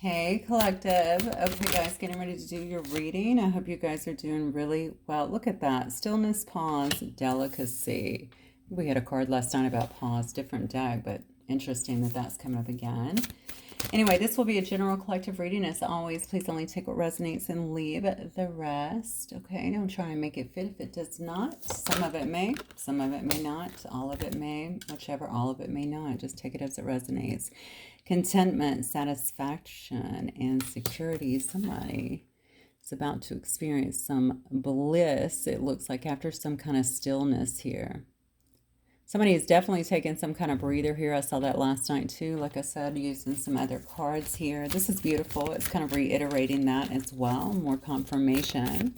Hey, collective. Okay, guys, getting ready to do your reading. I hope you guys are doing really well. Look at that. Stillness, pause, delicacy. We had a card last night about pause, different deck, but interesting that that's coming up again. Anyway, this will be a general collective reading. As always, please only take what resonates and leave the rest. Okay, don't try and make it fit if it does not. Some of it may, some of it may not. All of it may, whichever, all of it may not. Just take it as it resonates. Contentment, satisfaction, and security. Somebody is about to experience some bliss, it looks like, after some kind of stillness here. Somebody is definitely taking some kind of breather here. I saw that last night too. Like I said, using some other cards here. This is beautiful. It's kind of reiterating that as well. More confirmation.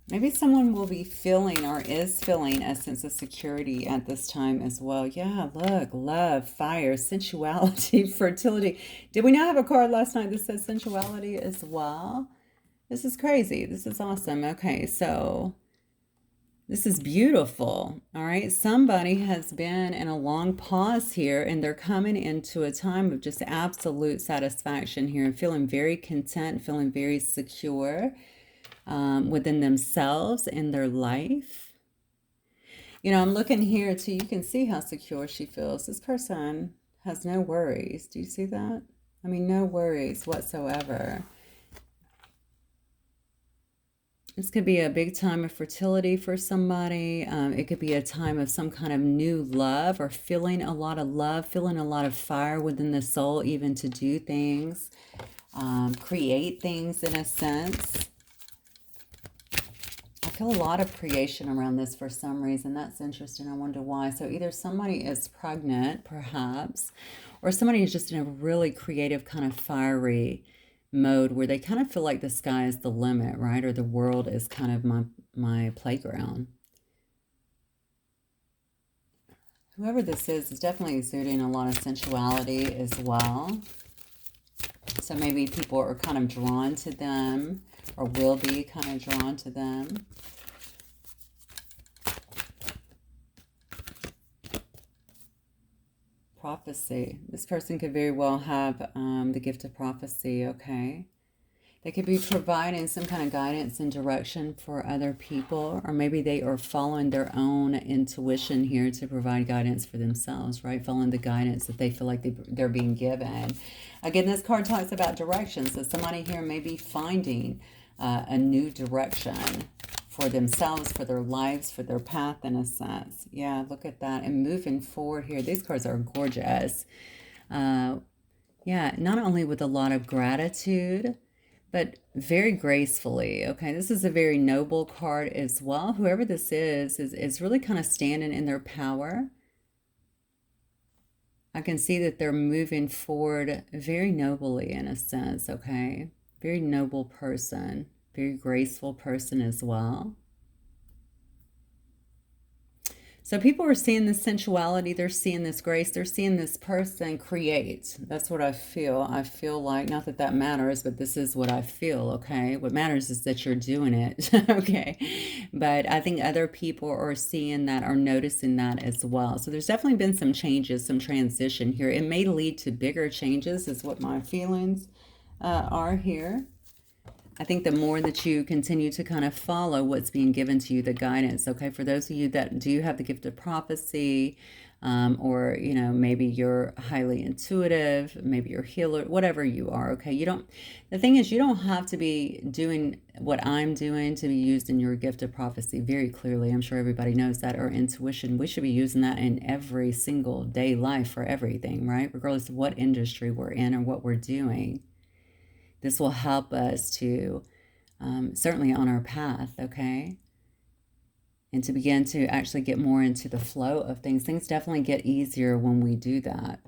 Maybe someone will be feeling or is feeling a sense of security at this time as well. Yeah, look, love, fire, sensuality, fertility. Did we not have a card last night that says sensuality as well? This is crazy. This is awesome. Okay, so this is beautiful. All right, somebody has been in a long pause here and they're coming into a time of just absolute satisfaction here and feeling very content, feeling very secure. Within themselves and their life. You know, I'm looking here too. You can see how secure she feels. This person has no worries. Do you see that? I mean, no worries whatsoever. This could be a big time of fertility for somebody. It could be a time of some kind of new love or feeling a lot of love, feeling a lot of fire within the soul, even to do things, create things in a sense. I feel a lot of creation around this for some reason. That's interesting. I wonder why. So either somebody is pregnant, perhaps, or somebody is just in a really creative kind of fiery mode where they kind of feel like the sky is the limit, right? Or the world is kind of my playground. Whoever this is definitely exuding a lot of sensuality as well. So maybe people are kind of drawn to them, or will be kind of drawn to them. Prophecy. This person could very well have the gift of prophecy, okay? They could be providing some kind of guidance and direction for other people, or maybe they are following their own intuition here to provide guidance for themselves, right? Following the guidance that they feel like they're being given. Again, this card talks about direction, so somebody here may be finding a new direction for themselves, for their lives, for their path in a sense. Yeah, look at that. And moving forward here, these cards are gorgeous. Yeah, not only with a lot of gratitude, but very gracefully. Okay, this is a very noble card as well. Whoever this is really kind of standing in their power. I can see that they're moving forward very nobly in a sense, okay? Very noble person, very graceful person as well. So people are seeing this sensuality, they're seeing this grace, they're seeing this person create. That's what I feel. I feel like, not that that matters, but this is what I feel, okay? What matters is that you're doing it, okay? But I think other people are seeing that, are noticing that as well. So there's definitely been some changes, some transition here. It may lead to bigger changes is what my feelings are here. I think the more that you continue to kind of follow what's being given to you, the guidance, okay, for those of you that do have the gift of prophecy, or, you know, maybe you're highly intuitive, maybe you're a healer, whatever you are, okay, the thing is, you don't have to be doing what I'm doing to be used in your gift of prophecy very clearly. I'm sure everybody knows that, or intuition. We should be using that in every single day life for everything, right? Regardless of what industry we're in or what we're doing. This will help us to, certainly on our path, okay? And to begin to actually get more into the flow of things. Things definitely get easier when we do that.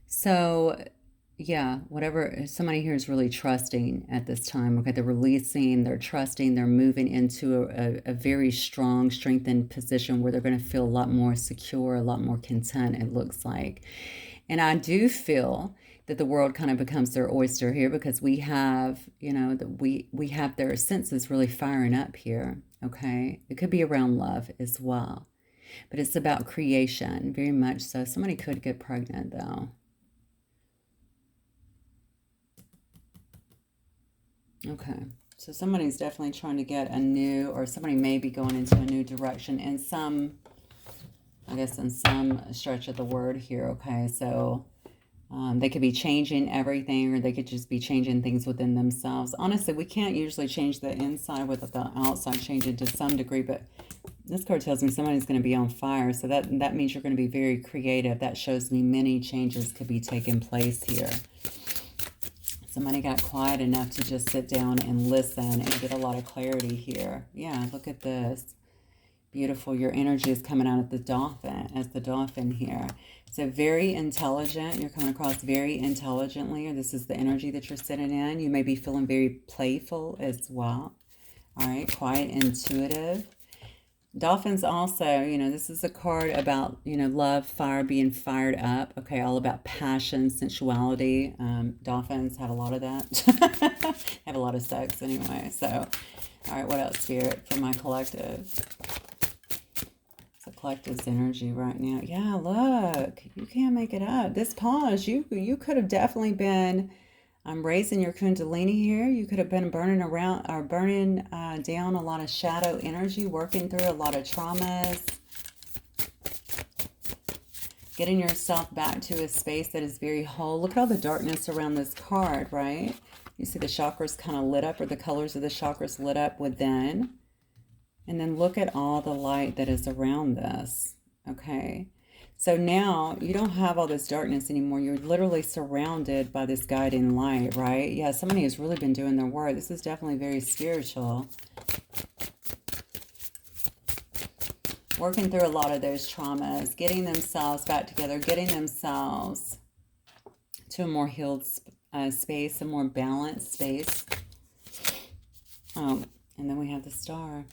So, yeah, whatever, somebody here is really trusting at this time, okay? They're releasing, they're trusting, they're moving into a very strong, strengthened position where they're going to feel a lot more secure, a lot more content, it looks like. And I do feel that the world kind of becomes their oyster here, because we have, you know, we have their senses really firing up here, okay? It could be around love as well. But it's about creation, very much so. Somebody could get pregnant, though. Okay. So somebody's definitely trying to get a new, or somebody may be going into a new direction in some, I guess, in some stretch of the word here, okay? So they could be changing everything, or they could just be changing things within themselves. Honestly, we can't usually change the inside without the outside changing to some degree, but this card tells me somebody's going to be on fire. So that means you're going to be very creative. That shows me many changes could be taking place here. Somebody got quiet enough to just sit down and listen and get a lot of clarity here. Yeah, look at this. Beautiful. Your energy is coming out of the dolphin, as the dolphin here. So very intelligent. You're coming across very intelligently, or this is the energy that you're sitting in. You may be feeling very playful as well. All right, quiet, intuitive. Dolphins also, you know, this is a card about, you know, love, fire, being fired up. Okay, all about passion, sensuality. Dolphins have a lot of that. Have a lot of sex anyway. So, all right, what else, Spirit, for my collective? It's a collective's energy right now. Yeah, look, you can't make it up. This pause, you could have definitely been raising your kundalini here. You could have been burning around, or burning down a lot of shadow energy, working through a lot of traumas, getting yourself back to a space that is very whole. Look at all the darkness around this card, right? You see the chakras kind of lit up, or the colors of the chakras lit up within. And then look at all the light that is around this, okay? So now you don't have all this darkness anymore. You're literally surrounded by this guiding light, right? Yeah, somebody has really been doing their work. This is definitely very spiritual. Working through a lot of those traumas, getting themselves back together, getting themselves to a more healed space, a more balanced space. Oh, and then we have the star.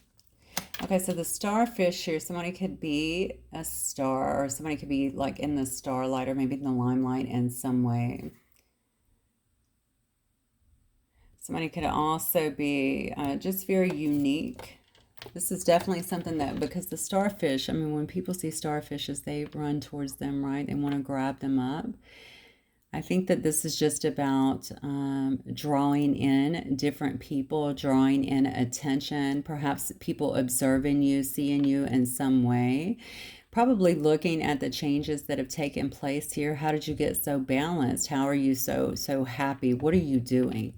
Okay, so the starfish here, somebody could be a star, or somebody could be like in the starlight, or maybe in the limelight in some way. Somebody could also be just very unique. This is definitely something that, because the starfish, I mean, when people see starfishes, they run towards them, right? They want to grab them up. I think that this is just about drawing in different people, drawing in attention, perhaps people observing you, seeing you in some way, probably looking at the changes that have taken place here. How did you get so balanced? How are you so happy? What are you doing?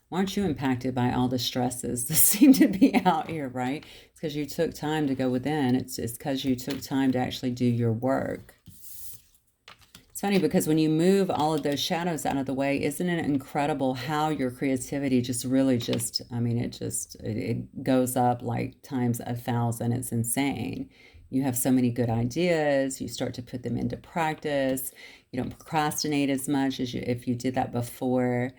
Why aren't you impacted by all the stresses that seem to be out here, right? It's because you took time to go within. It's because you took time to actually do your work. It's funny because when you move all of those shadows out of the way, isn't it incredible how your creativity just really just, I mean, it goes up like times 1,000. It's insane. You have so many good ideas. You start to put them into practice. You don't procrastinate as much as if you did that before.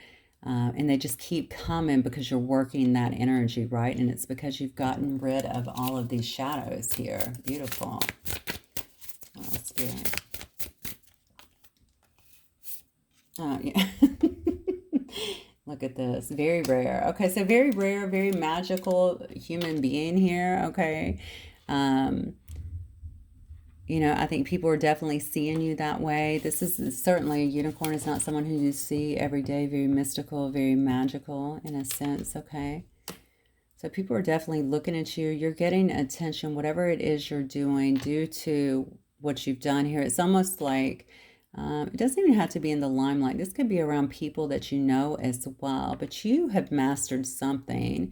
And they just keep coming because you're working that energy, right? And it's because you've gotten rid of all of these shadows here. Beautiful. Oh, Spirit. Oh, yeah. Look at this. Very rare. Okay, so very rare, very magical human being here, okay? You know, I think people are definitely seeing you that way. This is certainly, a unicorn is not someone who you see every day. Very mystical, very magical in a sense, okay? So people are definitely looking at you. You're getting attention, whatever it is you're doing, due to what you've done here. It's almost like, it doesn't even have to be in the limelight. This could be around people that you know as well. But you have mastered something,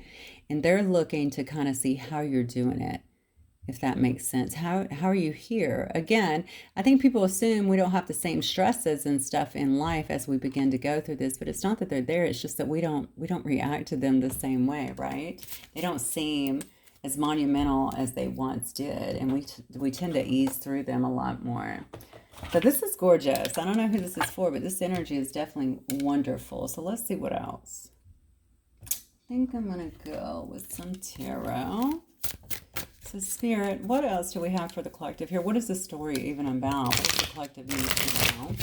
and they're looking to kind of see how you're doing it, if that makes sense. How are you here? Again, I think people assume we don't have the same stresses and stuff in life as we begin to go through this, but it's not that they're there. It's just that we don't react to them the same way, right? They don't seem as monumental as they once did, and we tend to ease through them a lot more. So this is gorgeous. I don't know who this is for, but this energy is definitely wonderful. So let's see what else. I think I'm going to go with some tarot. So Spirit, what else do we have for the collective here? What is the story even about? What does the collective need to know?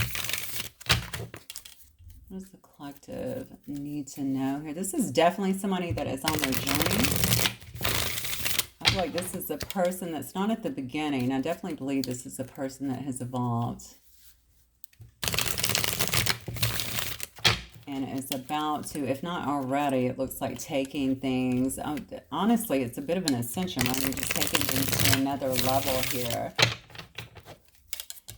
What does the collective need to know here? This is definitely somebody that is on their journey. feel like this is a person that's not at the beginning. I definitely believe this is a person that has evolved and is about to, if not already, it looks like taking things, honestly, it's a bit of an ascension, right? You're just taking things to another level here.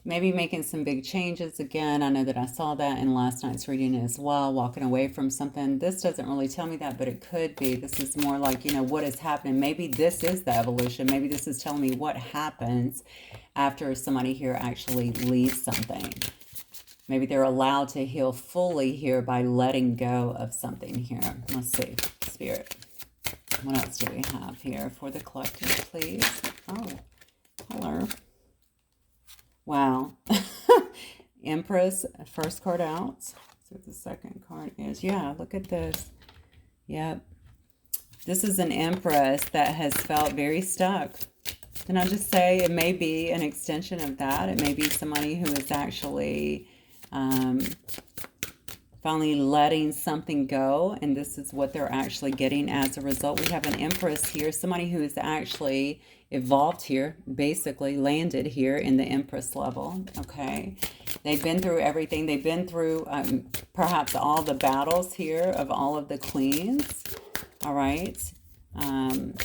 Maybe making some big changes again. I know that I saw that in last night's reading as well, walking away from something. This doesn't really tell me that, but it could be. This is more like, you know, what is happening. Maybe this is the evolution. Maybe this is telling me what happens after somebody here actually leaves something. Maybe they're allowed to heal fully here by letting go of something here. Let's see, Spirit. What else do we have here for the collective, please? Oh, color. Wow. Empress, first card out. So what the second card is. Yeah, look at this. Yep. This is an Empress that has felt very stuck. Can I just say it may be an extension of that? It may be somebody who is actually finally letting something go, and this is what they're actually getting as a result. We have an Empress here, somebody who is actually evolved here, basically landed here in the Empress level, okay? They've been through everything. They've been through perhaps all the battles here of all of the queens, all right?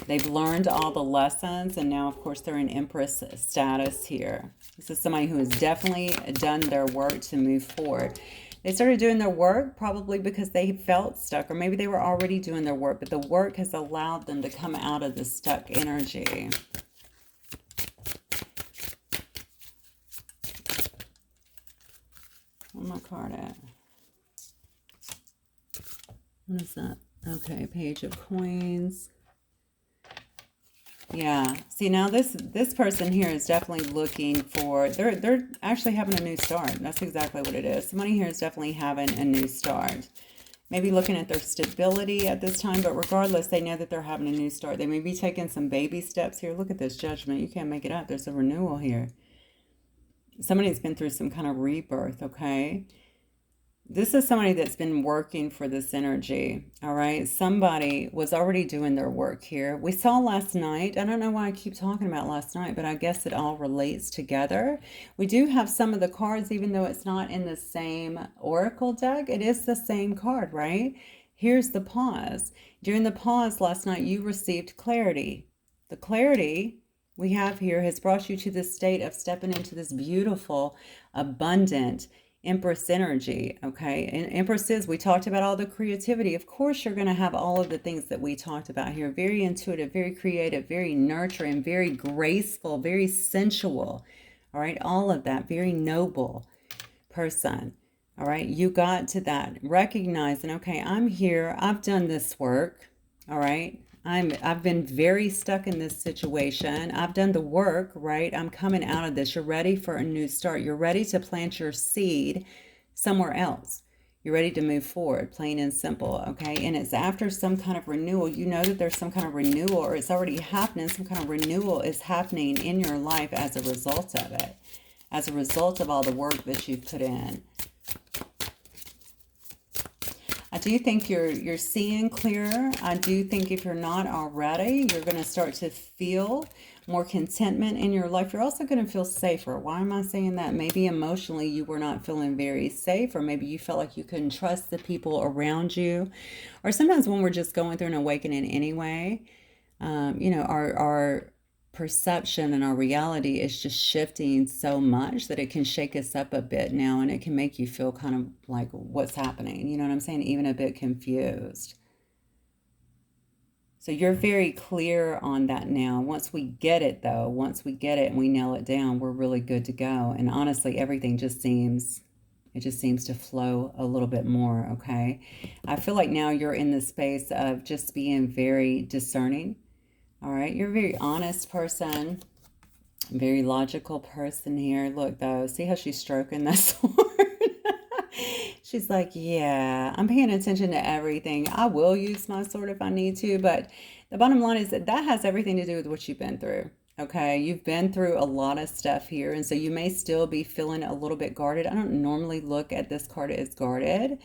They've learned all the lessons, and now, of course, they're in Empress status here. This is somebody who has definitely done their work to move forward. They started doing their work probably because they felt stuck, or maybe they were already doing their work, but the work has allowed them to come out of the stuck energy. Where's my card at? What is that? Okay, Page of Coins. Yeah. See, now this person here is definitely looking for, they're actually having a new start. That's exactly what it is. Somebody here is definitely having a new start. Maybe looking at their stability at this time, but regardless, they know that they're having a new start. They may be taking some baby steps here. Look at this Judgment. You can't make it up. There's a renewal here. Somebody's been through some kind of rebirth, okay? This is somebody that's been working for this energy, all right? Somebody was already doing their work here. We saw last night, I don't know why I keep talking about last night, but I guess it all relates together. We do have some of the cards, even though it's not in the same oracle deck, it is the same card, right? Here's the pause. During the pause last night, you received clarity. The clarity we have here has brought you to this state of stepping into this beautiful, abundant, Empress energy, okay? And Empresses, we talked about all the creativity. Of course, you're going to have all of the things that we talked about here. Very intuitive, very creative, very nurturing, very graceful, very sensual, all right? All of that, very noble person, all right? You got to that, recognizing, okay, I'm here. I've done this work, all right? I've been very stuck in this situation. I've done the work, right? I'm coming out of this. You're ready for a new start. You're ready to plant your seed somewhere else. You're ready to move forward, plain and simple, okay? And it's after some kind of renewal. You know that there's some kind of renewal, or it's already happening. Some kind of renewal is happening in your life as a result of it, as a result of all the work that you've put in. I do think you're seeing clearer. I do think if you're not already, you're going to start to feel more contentment in your life. You're also going to feel safer. Why am I saying that? Maybe emotionally you were not feeling very safe, or maybe you felt like you couldn't trust the people around you. Or sometimes when we're just going through an awakening anyway, you know, our perception and our reality is just shifting so much that it can shake us up a bit now, and it can make you feel kind of like, what's happening? You know what I'm saying? Even a bit confused. So you're very clear on that now. Once we get it, though, once we get it and we nail it down, we're really good to go. And honestly, everything just seems, it just seems to flow a little bit more, okay? I feel like now you're in the space of just being very discerning. All right, you're a very honest person, very logical person here. Look, though, see how she's stroking that sword? She's like, yeah, I'm paying attention to everything. I will use my sword if I need to, but the bottom line is that has everything to do with what you've been through. Okay, you've been through a lot of stuff here, and so you may still be feeling a little bit guarded. I don't normally look at this card as guarded.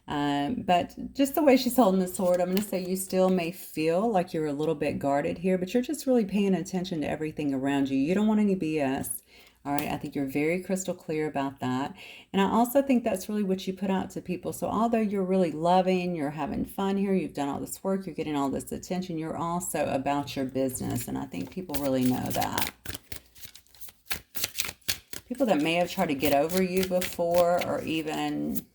But just the way she's holding the sword, I'm going to say you still may feel like you're a little bit guarded here, but you're just really paying attention to everything around you. You don't want any BS. All right, I think you're very crystal clear about that. And I also think that's really what you put out to people. So although you're really loving, you're having fun here, you've done all this work, you're getting all this attention, you're also about your business. And I think people really know that. People that may have tried to get over you before or even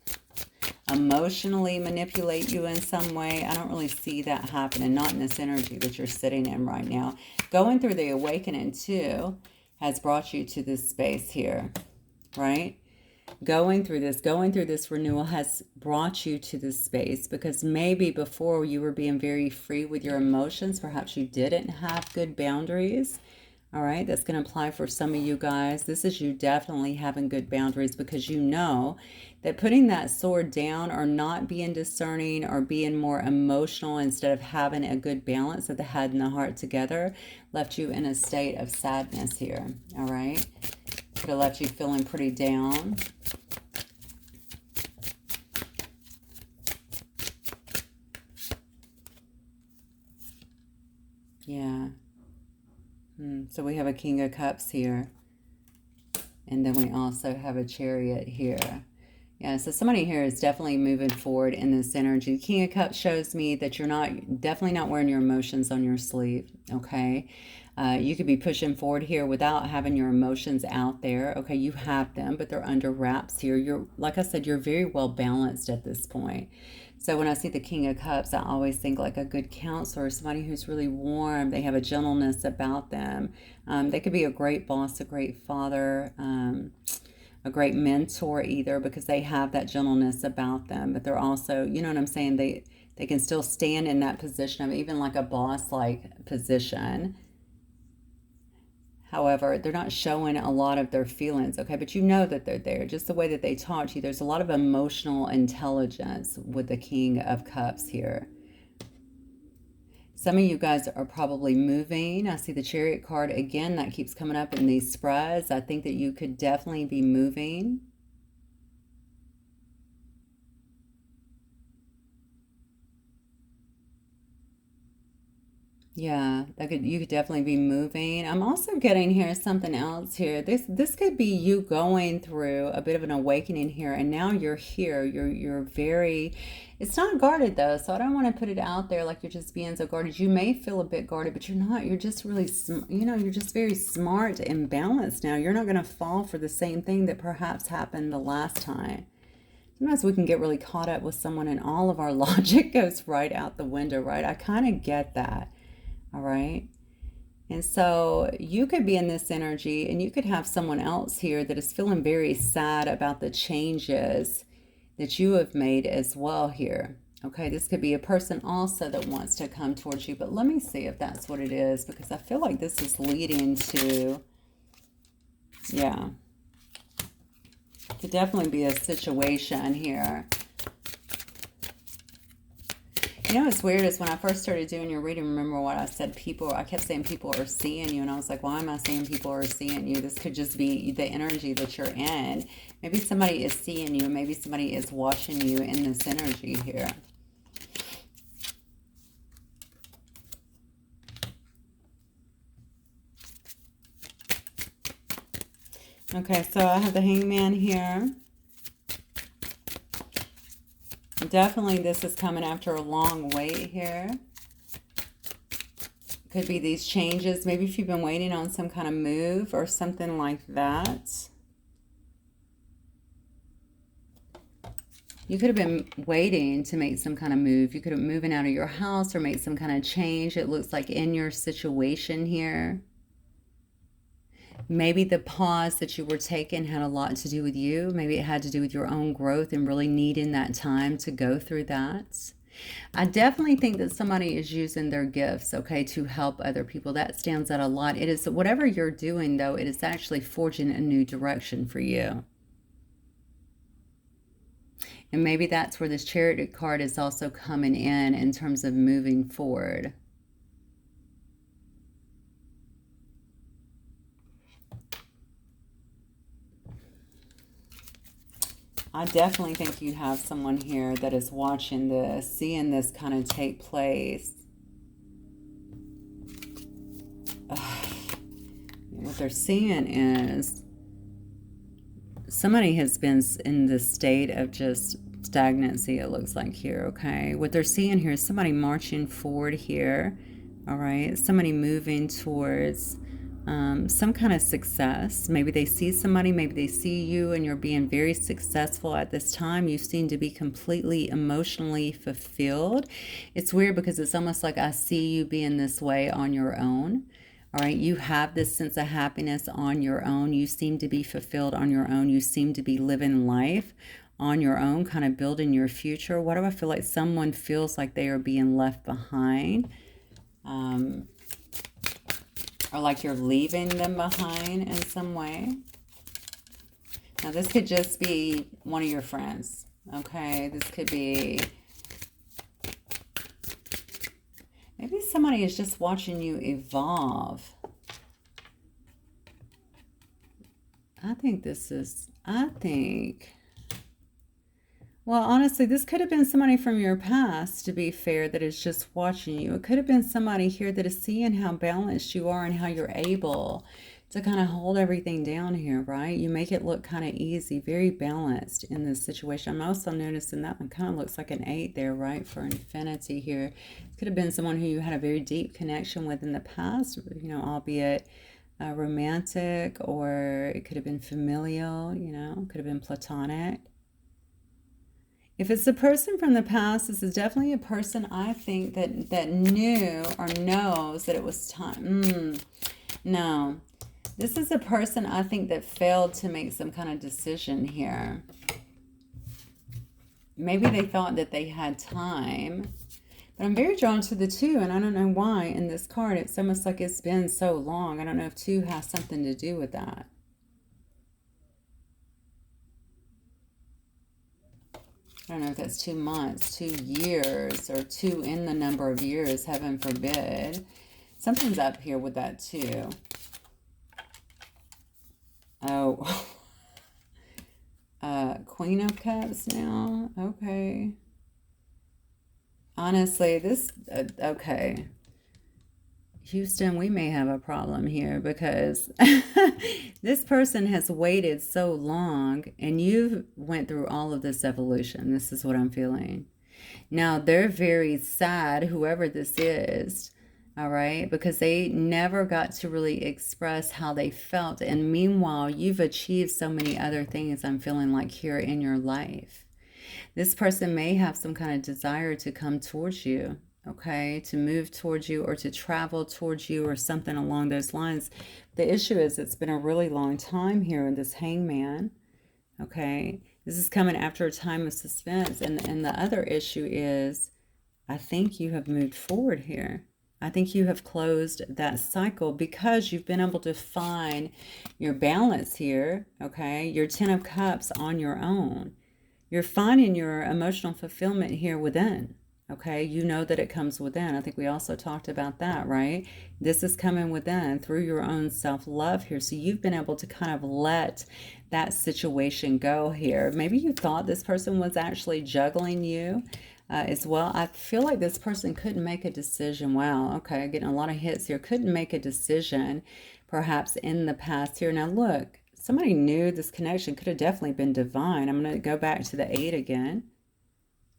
emotionally manipulate you in some way, I don't really see that happening, not in this energy that you're sitting in right now. Going through the awakening too has brought you to this space here, right? Going through this renewal has brought you to this space, because maybe before you were being very free with your emotions, perhaps you didn't have good boundaries. All right, that's going to apply for some of you guys. This is you definitely having good boundaries, because you know that putting that sword down or not being discerning or being more emotional instead of having a good balance of the head and the heart together left you in a state of sadness here. All right, could have left you feeling pretty down. Yeah. So we have a King of Cups here. And then we also have a Chariot here. Yeah, so somebody here is definitely moving forward in this energy. The King of Cups shows me that you're definitely not wearing your emotions on your sleeve, okay? You could be pushing forward here without having your emotions out there. Okay, you have them, but they're under wraps here. You're, like I said, you're very well balanced at this point. So when I see the King of Cups, I always think like a good counselor, somebody who's really warm. They have a gentleness about them. They could be a great boss, a great father, a great mentor either, because they have that gentleness about them. But they're also, you know what I'm saying, they can still stand in that position of even like a boss-like position. However, they're not showing a lot of their feelings, okay? But you know that they're there. Just the way that they talk to you, there's a lot of emotional intelligence with the King of Cups here. Some of you guys are probably moving. I see the Chariot card again. That keeps coming up in these spreads. I think that you could definitely be moving. Yeah, you could definitely be moving. I'm also getting here something else here. This could be you going through a bit of an awakening here, and now you're here. You're very, it's not guarded though, so I don't want to put it out there like you're just being so guarded. You may feel a bit guarded, but you're not. You're just really, you know, you're just very smart and balanced now. You're not going to fall for the same thing that perhaps happened the last time. Sometimes we can get really caught up with someone and all of our logic goes right out the window, right? I kind of get that. All right. And so you could be in this energy and you could have someone else here that is feeling very sad about the changes that you have made as well here. Okay, this could be a person also that wants to come towards you, but let me see if that's what it is, because I feel like this is leading to, yeah, could definitely be a situation here. You know what's weird is when I first started doing your reading, remember what I said, I kept saying people are seeing you, and I was like, why am I saying people are seeing you? This could just be the energy that you're in. Maybe somebody is seeing you, maybe somebody is watching you in this energy here. Okay, so I have the Hangman here. Definitely this is coming after a long wait here. Could be these changes. Maybe if you've been waiting on some kind of move or something like that. You could have been waiting to make some kind of move. You could have been moving out of your house or make some kind of change. It looks like in your situation here. Maybe the pause that you were taking had a lot to do with you. Maybe it had to do with your own growth and really needing that time to go through that. I definitely think that somebody is using their gifts, okay, to help other people. That stands out a lot. It is whatever you're doing, though, it is actually forging a new direction for you. And maybe that's where this Chariot card is also coming in terms of moving forward. I definitely think you have someone here that is watching this, seeing this kind of take place. What they're seeing is somebody has been in this state of just stagnancy, it looks like here, okay? What they're seeing here is somebody marching forward here, all right? Somebody moving towards some kind of success. Maybe they see somebody, maybe they see you, and you're being very successful at this time. You seem to be completely emotionally fulfilled. It's weird because it's almost like I see you being this way on your own. All right, you have this sense of happiness on your own. You seem to be fulfilled on your own. You seem to be living life on your own, kind of building your future. Why do I feel like someone feels like they are being left behind? Or like you're leaving them behind in some way. Now, this could just be one of your friends, okay? This could be... maybe somebody is just watching you evolve. Well, honestly, this could have been somebody from your past, to be fair, that is just watching you. It could have been somebody here that is seeing how balanced you are and how you're able to kind of hold everything down here, right? You make it look kind of easy, very balanced in this situation. I'm also noticing that one kind of looks like an 8 there, right, for infinity here. It could have been someone who you had a very deep connection with in the past, you know, albeit romantic, or it could have been familial, you know, could have been platonic. If it's a person from the past, this is definitely a person I think that knew or knows that it was time. No. This is a person I think that failed to make some kind of decision here. Maybe they thought that they had time. But I'm very drawn to the 2, and I don't know why in this card. It's almost like it's been so long. I don't know if 2 has something to do with that. I don't know if that's 2 months, 2 years, or 2 in the number of years, heaven forbid. Something's up here with that too. Oh, Queen of Cups now. Okay. Honestly, this, okay. Houston, we may have a problem here because this person has waited so long and you've went through all of this evolution. This is what I'm feeling. Now, they're very sad, whoever this is, all right, because they never got to really express how they felt. And meanwhile, you've achieved so many other things, I'm feeling like, here in your life. This person may have some kind of desire to come towards you, okay, to move towards you or to travel towards you or something along those lines. The issue is it's been a really long time here in this Hangman, okay? This is coming after a time of suspense. And the other issue is I think you have moved forward here. I think you have closed that cycle because you've been able to find your balance here, okay? Your 10 of Cups on your own. You're finding your emotional fulfillment here within, okay? You know that it comes within. I think we also talked about that, right? This is coming within through your own self-love here. So you've been able to kind of let that situation go here. Maybe you thought this person was actually juggling you as well. I feel like this person couldn't make a decision. Wow, okay, getting a lot of hits here. Couldn't make a decision perhaps in the past here. Now look, somebody knew this connection could have definitely been divine. I'm going to go back to the 8 again.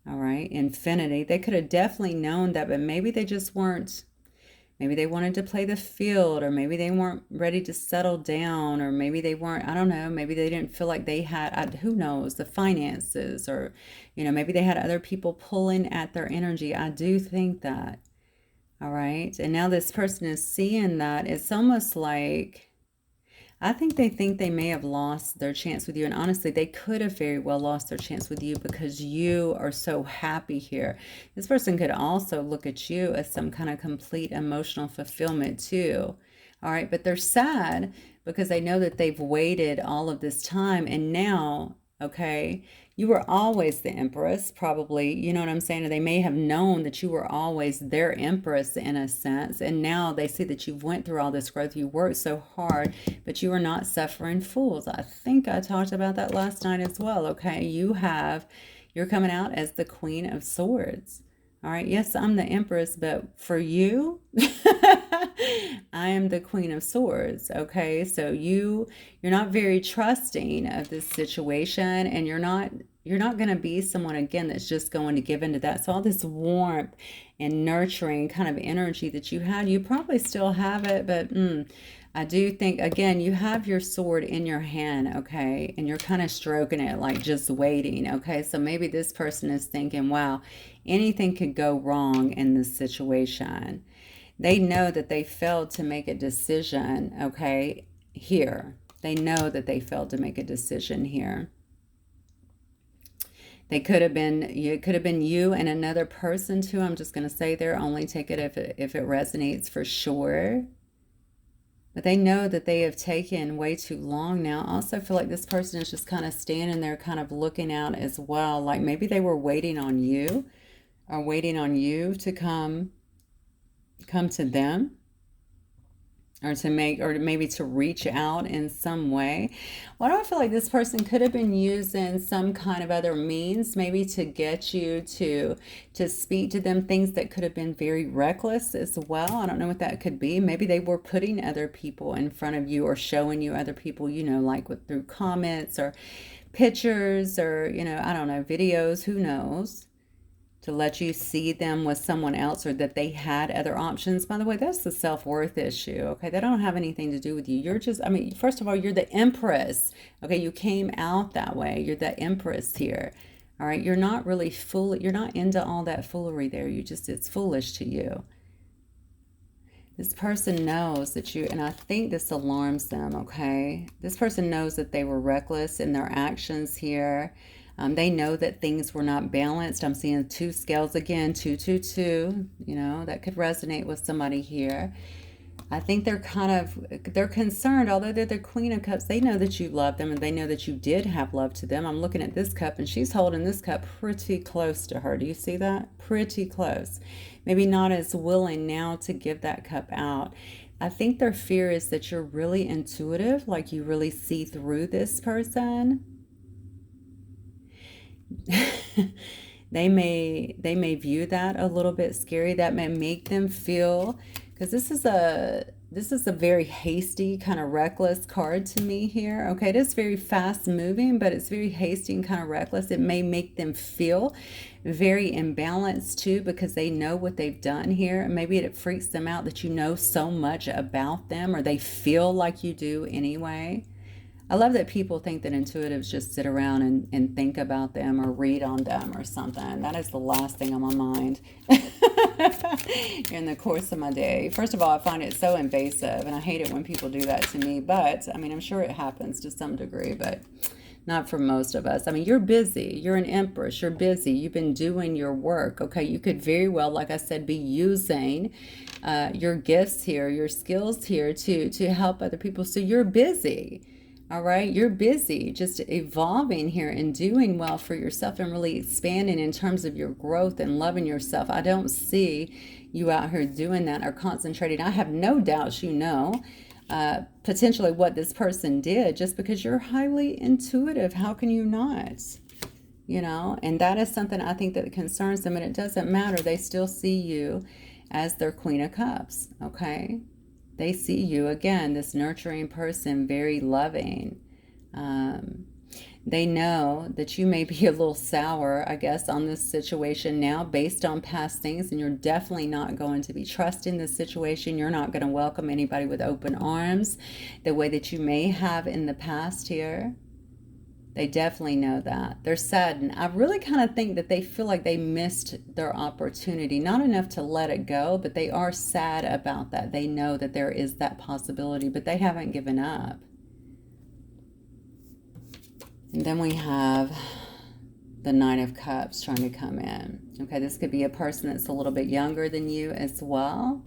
All right, infinity. They could have definitely known that, but maybe they just weren't. Maybe they wanted to play the field, or maybe they weren't ready to settle down, or maybe they weren't, I don't know, maybe they didn't feel like they had, who knows, the finances, or, you know, maybe they had other people pulling at their energy. I do think that. All right, and now this person is seeing that. It's almost like, I think they may have lost their chance with you. And honestly, they could have very well lost their chance with you because you are so happy here. This person could also look at you as some kind of complete emotional fulfillment too. All right, but they're sad because they know that they've waited all of this time. And now okay? You were always the Empress, probably, you know what I'm saying? Or they may have known that you were always their Empress in a sense, and now they see that you've went through all this growth, you worked so hard, but you are not suffering fools. I think I talked about that last night as well, okay? You're coming out as the Queen of Swords. All right, yes, I'm the Empress, but for you, I am the Queen of Swords, okay? So you're not very trusting of this situation, and you're not going to be someone again that's just going to give into that. So all this warmth and nurturing kind of energy that you had, you probably still have it, but I do think, again, you have your sword in your hand, okay? And you're kind of stroking it, like just waiting, okay? So maybe this person is thinking, wow, anything could go wrong in this situation. They know that they failed to make a decision, okay, here. They know that they failed to make a decision here. It could have been you and another person too. I'm just going to say there, only take it if it resonates for sure. But they know that they have taken way too long now. I also feel like this person is just kind of standing there, kind of looking out as well. Like maybe they were waiting on you, or waiting on you to come to them, or maybe to reach out in some way. Why do I feel like this person could have been using some kind of other means, maybe to get you to speak to them, things that could have been very reckless as well. I don't know what that could be. Maybe they were putting other people in front of you, or showing you other people, you know, like through comments or pictures, or, you know, I don't know, videos, who knows, to let you see them with someone else, or that they had other options. By the way, that's the self-worth issue, okay? They don't have anything to do with you. You're just, I mean, first of all, you're the Empress, okay? You came out that way. You're the Empress here, all right? You're not really you're not into all that foolery there. It's foolish to you. This person knows that and I think this alarms them, okay? This person knows that they were reckless in their actions here. They know that things were not balanced. I'm seeing 2 scales again, 2, 2, 2. You know, that could resonate with somebody here. I think they're concerned, although they're the Queen of Cups. They know that you love them, and they know that you did have love to them. I'm looking at this cup, and she's holding this cup pretty close to her. Do you see that? Pretty close. Maybe not as willing now to give that cup out. I think their fear is that you're really intuitive, like you really see through this person. They may view that a little bit scary. That may make them feel, because this is a very hasty, kind of reckless card to me here. Okay, it is very fast moving, but it's very hasty and kind of reckless. It may make them feel very imbalanced too, because they know what they've done here. Maybe it freaks them out that you know so much about them, or they feel like you do anyway. I love that people think that intuitives just sit around and think about them, or read on them or something. That is the last thing on my mind in the course of my day. First of all, I find it so invasive, and I hate it when people do that to me. But, I mean, I'm sure it happens to some degree, but not for most of us. I mean, you're busy. You're an Empress. You're busy. You've been doing your work, okay? You could very well, like I said, be using your gifts here, your skills here to help other people. So you're busy. All right, you're busy just evolving here and doing well for yourself, and really expanding in terms of your growth and loving yourself. I don't see you out here doing that or concentrating. I have no doubts you know potentially what this person did, just because you're highly intuitive. How can you not? You know, and that is something I think that concerns them, and it doesn't matter. They still see you as their Queen of Cups, okay? They see you, again, this nurturing person, very loving. They know that you may be a little sour, I guess, on this situation now based on past things, and you're definitely not going to be trusting this situation. You're not going to welcome anybody with open arms the way that you may have in the past here. They definitely know that. They're saddened. I really kind of think that they feel like they missed their opportunity. Not enough to let it go, but they are sad about that. They know that there is that possibility, but they haven't given up. And then we have the Nine of Cups trying to come in. Okay, this could be a person that's a little bit younger than you as well.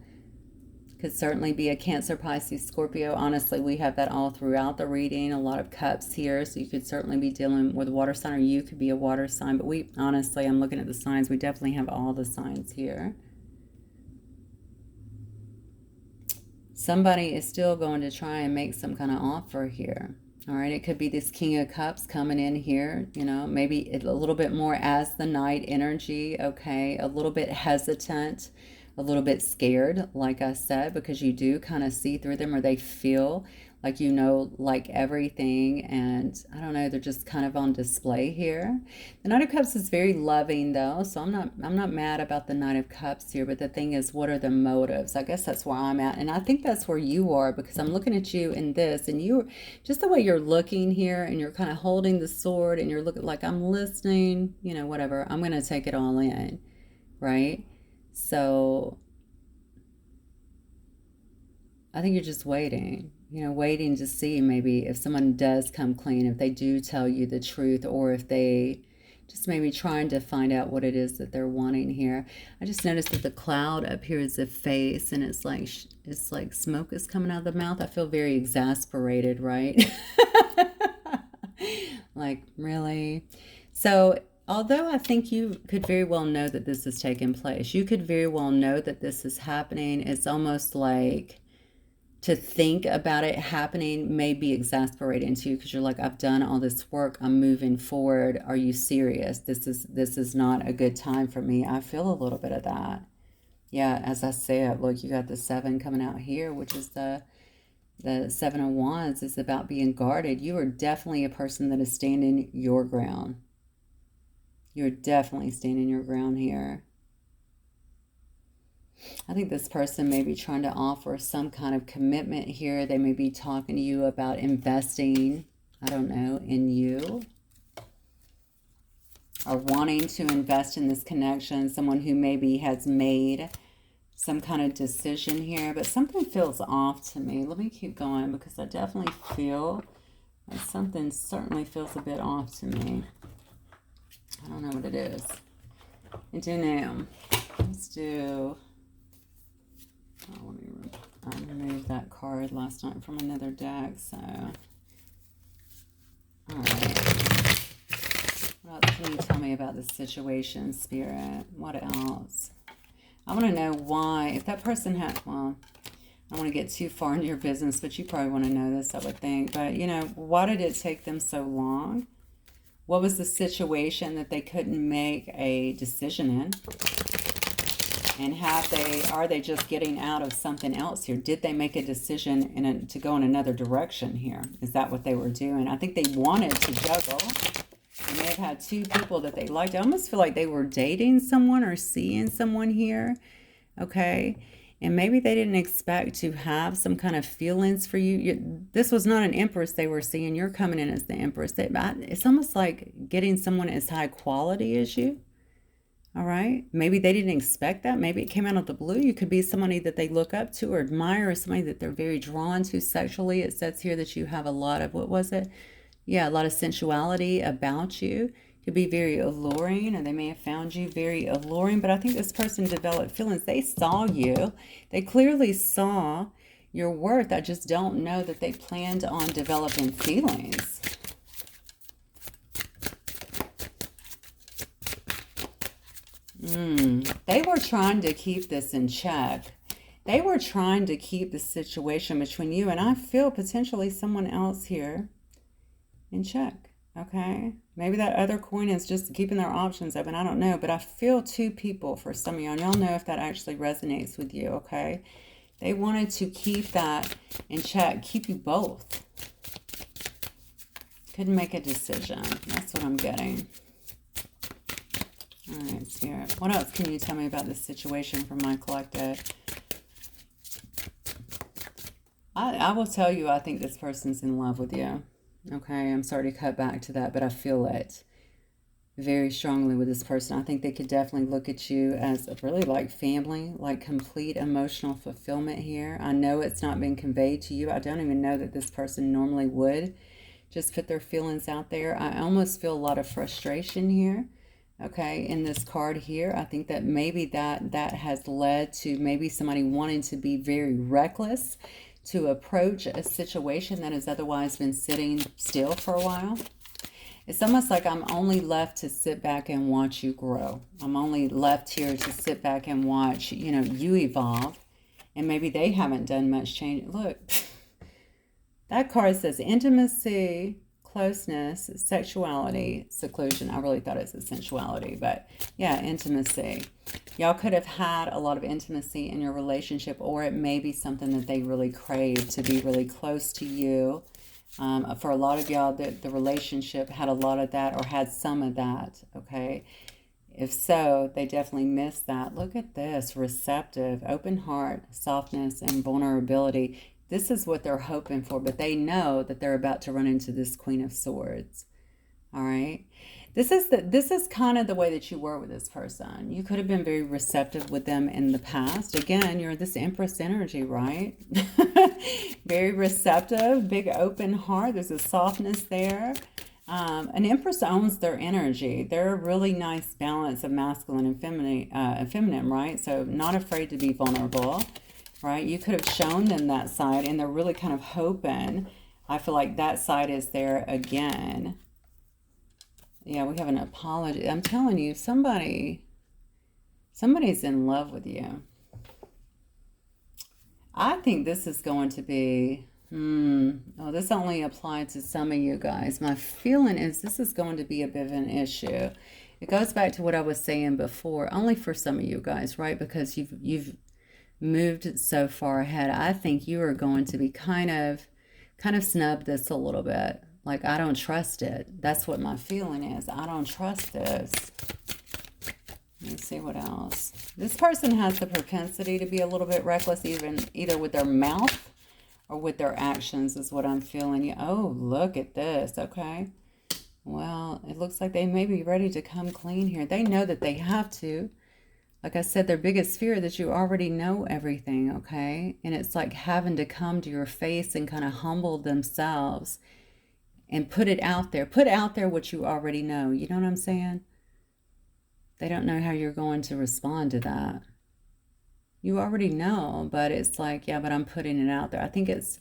Could certainly be a Cancer, Pisces, Scorpio. Honestly, we have that all throughout the reading. A lot of cups here. So you could certainly be dealing with a water sign, or you could be a water sign. But we, honestly, I'm looking at the signs. We definitely have all the signs here. Somebody is still going to try and make some kind of offer here. All right, it could be this King of Cups coming in here, you know, maybe a little bit more as the Knight energy, okay, a little bit hesitant, a little bit scared, like I said, because you do kind of see through them, or they feel like you know, like everything, and I don't know, they're just kind of on display here. The Knight of Cups is very loving though, so I'm not mad about the Knight of Cups here, but the thing is, what are the motives? I guess that's where I'm at, and I think that's where you are, because I'm looking at you in this, and you, just the way you're looking here, and you're kind of holding the sword, and you're looking like, I'm listening, you know, whatever, I'm going to take it all in, right? So I think you're just waiting, you know, waiting to see maybe if someone does come clean, if they do tell you the truth, or if they just maybe trying to find out what it is that they're wanting here. I just noticed that the cloud up here is a face, and it's like smoke is coming out of the mouth. I feel very exasperated, right? Like, really? So although I think you could very well know that this is taking place, you could very well know that this is happening. It's almost like, to think about it happening may be exasperating to you, because you're like, I've done all this work, I'm moving forward. Are you serious? This is not a good time for me. I feel a little bit of that. Yeah, as I said, look, you got the 7 coming out here, which is the 7 of Wands is about being guarded. You are definitely a person that is standing your ground. You're definitely standing your ground here. I think this person may be trying to offer some kind of commitment here. They may be talking to you about investing, I don't know, in you, or wanting to invest in this connection. Someone who maybe has made some kind of decision here, but something feels off to me. Let me keep going, because I definitely feel like something certainly feels a bit off to me. I don't know what it is. I do now. Let's do... Oh, I removed that card last night from another deck, so... Alright. What else can you tell me about this situation, Spirit? What else? I want to know why, if that person had... Well, I don't want to get too far into your business, but you probably want to know this, I would think. But, you know, why did it take them so long? What was the situation that they couldn't make a decision in? And are they just getting out of something else here? Did they make a decision to go in another direction here? Is that what they were doing? I think they wanted to juggle. They may have had 2 people that they liked. I almost feel like they were dating someone or seeing someone here. Okay. And maybe they didn't expect to have some kind of feelings for you. This was not an Empress they were seeing. You're coming in as the Empress. It's almost like getting someone as high quality as you. All right. Maybe they didn't expect that. Maybe it came out of the blue. You could be somebody that they look up to or admire, or somebody that they're very drawn to sexually. It says here that you have a lot of, what was it? Yeah, a lot of sensuality about you. Could be very alluring, or they may have found you very alluring. But I think this person developed feelings. They saw you. They clearly saw your worth. I just don't know that they planned on developing feelings. They were trying to keep this in check. They were trying to keep the situation between you and, I feel, potentially someone else here in check. Okay? Maybe that other coin is just keeping their options open. I don't know. But I feel 2 people for some of y'all. And y'all know if that actually resonates with you. Okay? They wanted to keep that in check. Keep you both. Couldn't make a decision. That's what I'm getting. All right, Spirit. What else can you tell me about this situation from my collective? I will tell you, I think this person's in love with you. Okay, I'm sorry to cut back to that, but I feel it very strongly with this person. I think they could definitely look at you as really like family, like complete emotional fulfillment here. I know it's not been conveyed to you. I don't even know that this person normally would just put their feelings out there. I almost feel a lot of frustration here. Okay, in this card here, I think that maybe that has led to maybe somebody wanting to be very reckless to approach a situation that has otherwise been sitting still for a while. It's almost like I'm only left to sit back and watch you grow. I'm only left here to sit back and watch, you know, you evolve. And maybe they haven't done much change. Look, that card says intimacy, closeness, sexuality, seclusion. I really thought it said sensuality, but yeah, intimacy. Y'all could have had a lot of intimacy in your relationship, or it may be something that they really crave, to be really close to you. For a lot of y'all, the relationship had a lot of that or had some of that, okay? If so, they definitely missed that. Look at this, receptive, open heart, softness, and vulnerability. This is what they're hoping for, but they know that they're about to run into this Queen of Swords. All right. This is kind of the way that you were with this person. You could have been very receptive with them in the past. Again, you're this Empress energy, right? Very receptive, big open heart. There's a softness there. An Empress owns their energy. They're a really nice balance of masculine and feminine, right? So not afraid to be vulnerable, right? You could have shown them that side, and they're really kind of hoping. I feel like that side is there again. Yeah, we have an apology. I'm telling you, somebody's in love with you. I think this is going to be, oh, this only applied to some of you guys. My feeling is this is going to be a bit of an issue. It goes back to what I was saying before, only for some of you guys, right? Because you've moved so far ahead. I think you are going to be kind of snub this a little bit. Like, I don't trust it. That's what my feeling is. I don't trust this. Let's see what else. This person has the propensity to be a little bit reckless, either with their mouth or with their actions, is what I'm feeling. Oh, look at this. Okay. Well, it looks like they may be ready to come clean here. They know that they have to. Like I said, their biggest fear that you already know everything, okay? And it's like having to come to your face and kind of humble themselves and put it out there. Put out there what you already know. You know what I'm saying? They don't know how you're going to respond to that. You already know, but it's like, yeah, but I'm putting it out there. I think it's...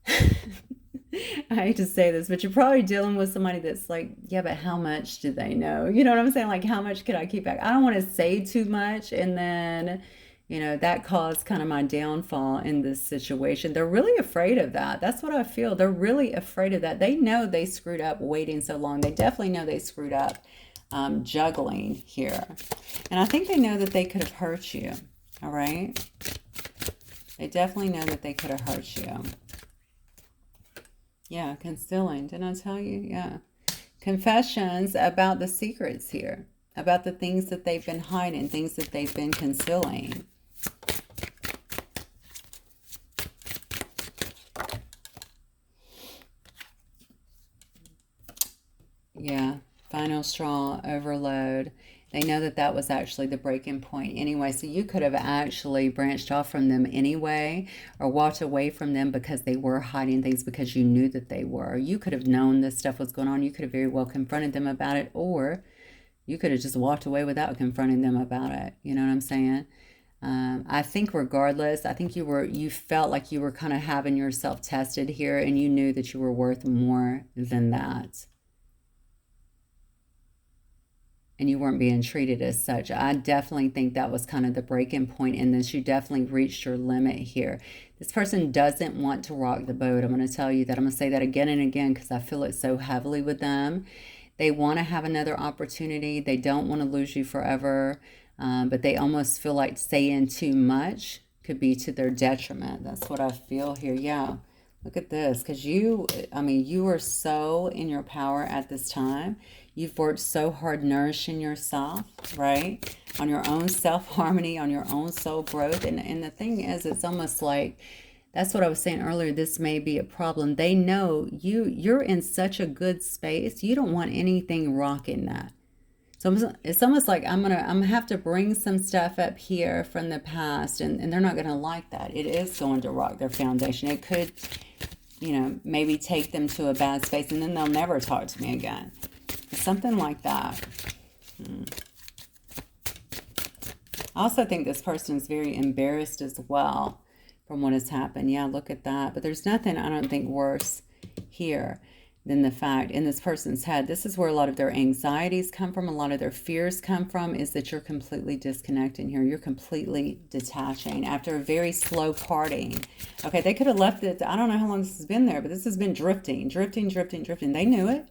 I hate to say this, but you're probably dealing with somebody that's like, yeah, but how much do they know? You know what I'm saying? Like, how much could I keep back? I don't want to say too much, and then... you know, that caused kind of my downfall in this situation. They're really afraid of that. That's what I feel. They're really afraid of that. They know they screwed up waiting so long. They definitely know they screwed up juggling here. And I think they know that they could have hurt you. All right? They definitely know that they could have hurt you. Yeah, concealing. Didn't I tell you? Yeah. Confessions about the secrets here. About the things that they've been hiding. Things that they've been concealing. Yeah, final straw, overload. They know that that was actually the breaking point anyway. So you could have actually branched off from them anyway, or walked away from them because they were hiding things, because you knew that they were. You could have known this stuff was going on. You could have very well confronted them about it, or you could have just walked away without confronting them about it. You know what I'm saying? I think regardless, I think you felt like you were kind of having yourself tested here, and you knew that you were worth more than that. And you weren't being treated as such. I definitely think that was kind of the breaking point in this. You definitely reached your limit here. This person doesn't want to rock the boat. I'm going to tell you that. I'm going to say that again and again because I feel it so heavily with them. They want to have another opportunity. They don't want to lose you forever. But they almost feel like saying too much could be to their detriment. That's what I feel here. Yeah. Look at this. Because you are so in your power at this time. You've worked so hard nourishing yourself, right? On your own self-harmony, on your own soul growth. And the thing is, it's almost like, that's what I was saying earlier, this may be a problem. They know you're in such a good space. You don't want anything rocking that. So it's almost like I'm gonna have to bring some stuff up here from the past, and they're not gonna like that. It is going to rock their foundation. It could, you know, maybe take them to a bad space, and then they'll never talk to me again. something like that. I also think this person is very embarrassed as well from what has happened. Yeah, look at that. But there's nothing, I don't think, worse here than the fact in this person's head. This is where a lot of their anxieties come from, a lot of their fears come from, is that you're completely disconnecting here. You're completely detaching after a very slow parting. Okay, they could have left it. I don't know how long this has been there, but this has been drifting, drifting, drifting, drifting. They knew it.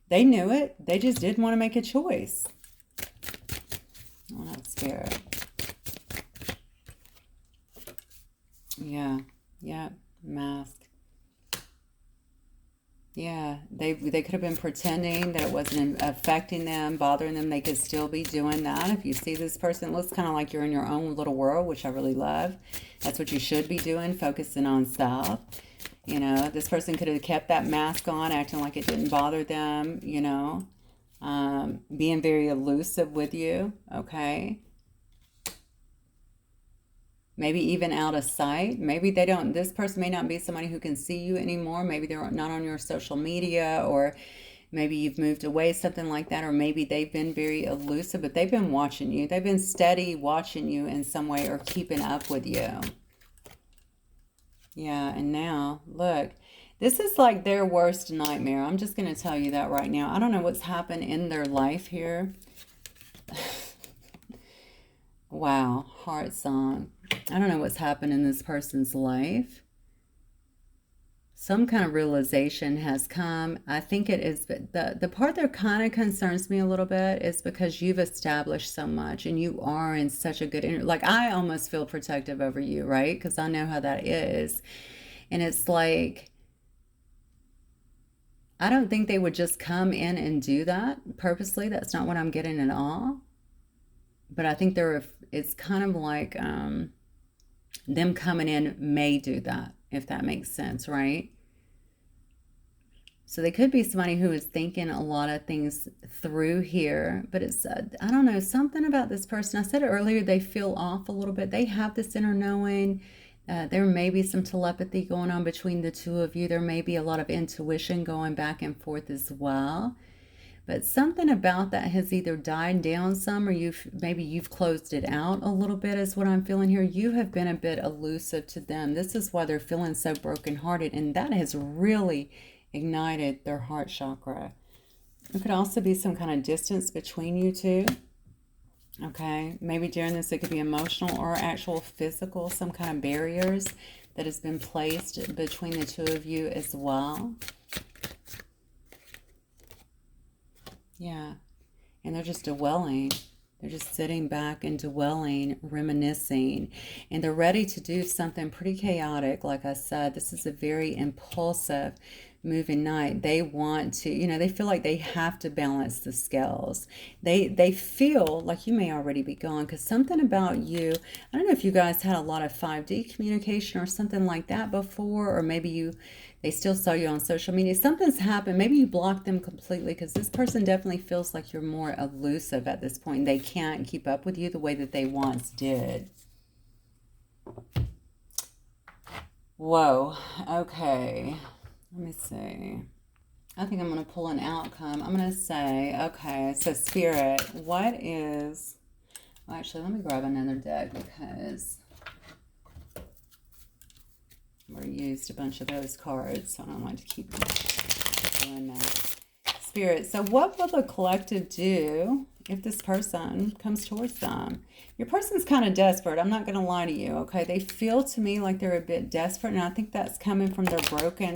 They knew it. They just didn't want to make a choice. Oh, that's Spirit. Yeah, mask. Yeah, they could have been pretending that it wasn't affecting them, bothering them. They could still be doing that. If you see this person, it looks kind of like you're in your own little world, which I really love. That's what you should be doing, focusing on self. You know, this person could have kept that mask on, acting like it didn't bother them, you know, being very elusive with you, okay? Maybe even out of sight. Maybe they don't, this person may not be somebody who can see you anymore. Maybe they're not on your social media, or maybe you've moved away, something like that. Or maybe they've been very elusive, but they've been watching you. They've been steady watching you in some way, or keeping up with you. Yeah, and now, look, this is like their worst nightmare. I'm just going to tell you that right now. I don't know what's happened in their life here. Wow, heart song. I don't know what's happened in this person's life. Some kind of realization has come. I think it is the part that kind of concerns me a little bit is because you've established so much and you are in such a good, like I almost feel protective over you, right? Because I know how that is. And it's like, I don't think they would just come in and do that purposely. That's not what I'm getting at all. But I think it's kind of like them coming in may do that, if that makes sense, right? So they could be somebody who is thinking a lot of things through here, but it's, I don't know, something about this person. I said earlier, they feel off a little bit. They have this inner knowing. There may be some telepathy going on between the two of you. There may be a lot of intuition going back and forth as well. But something about that has either died down some, or maybe you've closed it out a little bit is what I'm feeling here. You have been a bit elusive to them. This is why they're feeling so brokenhearted, and that has really ignited their heart chakra. There could also be some kind of distance between you two. Okay, maybe during this it could be emotional or actual physical, some kind of barriers that has been placed between the two of you as well. Yeah, and they're just dwelling. They're just sitting back and dwelling, reminiscing, and they're ready to do something pretty chaotic. Like I said, this is a very impulsive, moving night. They want to, you know, they feel like they have to balance the scales. They feel like you may already be gone, because something about you, I don't know if you guys had a lot of 5D communication or something like that before, or maybe they still saw you on social media. Something's happened. Maybe you blocked them completely, because this person definitely feels like you're more elusive at this point. They can't keep up with you the way that they once did. Whoa. Okay. Let me see. I think I'm going to pull an outcome. I'm going to say, okay, so Spirit, what is... Well, actually, let me grab another deck, because we used a bunch of those cards, so I don't want to keep doing that. Spirit, so what will the collective do if this person comes towards them? Your person's kind of desperate. I'm not going to lie to you, okay? They feel to me like they're a bit desperate, and I think that's coming from their broken...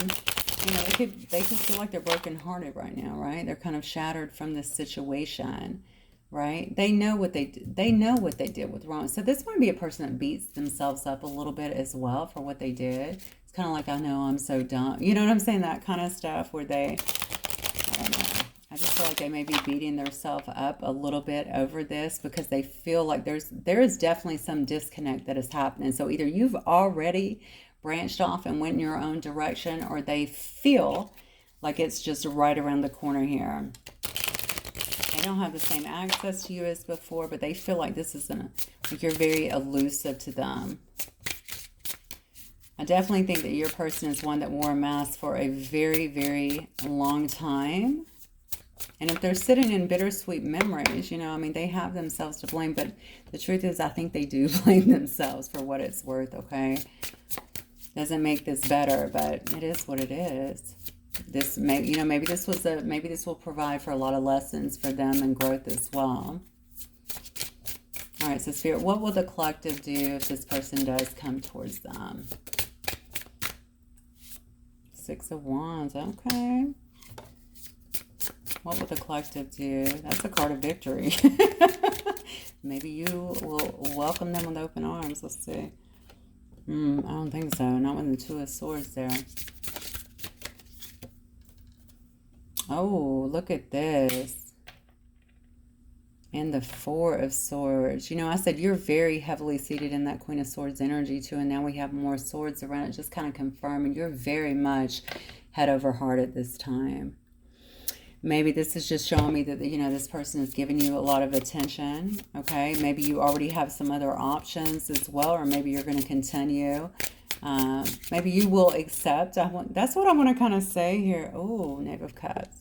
You know, they could feel like they're brokenhearted right now, right? They're kind of shattered from this situation, right? They know what they did. They know what they did with wrong. So this might be a person that beats themselves up a little bit as well for what they did. It's kind of like, I know I'm so dumb. You know what I'm saying? That kind of stuff where they, I don't know. I just feel like they may be beating themselves up a little bit over this, because they feel like there is definitely some disconnect that is happening. So either you've already branched off and went in your own direction, or they feel like it's just right around the corner here. They don't have the same access to you as before, but they feel like this isn't, like you're very elusive to them. I definitely think that your person is one that wore a mask for a very, very long time. And if they're sitting in bittersweet memories, you know, I mean, they have themselves to blame, but the truth is, I think they do blame themselves for what it's worth, okay? Doesn't make this better, but it is what it is. This may, you know, maybe this will provide for a lot of lessons for them and growth as well. All right, so Spirit, what will the collective do if this person does come towards them? Six of Wands, okay. What will the collective do? That's a card of victory. Maybe you will welcome them with open arms. Let's see. I don't think so. Not with the Two of Swords there. Oh, look at this. And the Four of Swords. You know, I said you're very heavily seated in that Queen of Swords energy too. And now we have more swords around it. Just kind of confirming you're very much head over heart at this time. Maybe this is just showing me that, you know, this person is giving you a lot of attention, okay? Maybe you already have some other options as well, or maybe you're going to continue. Maybe you will accept. That's what I want to kind of say here. Oh, Knave of Cups.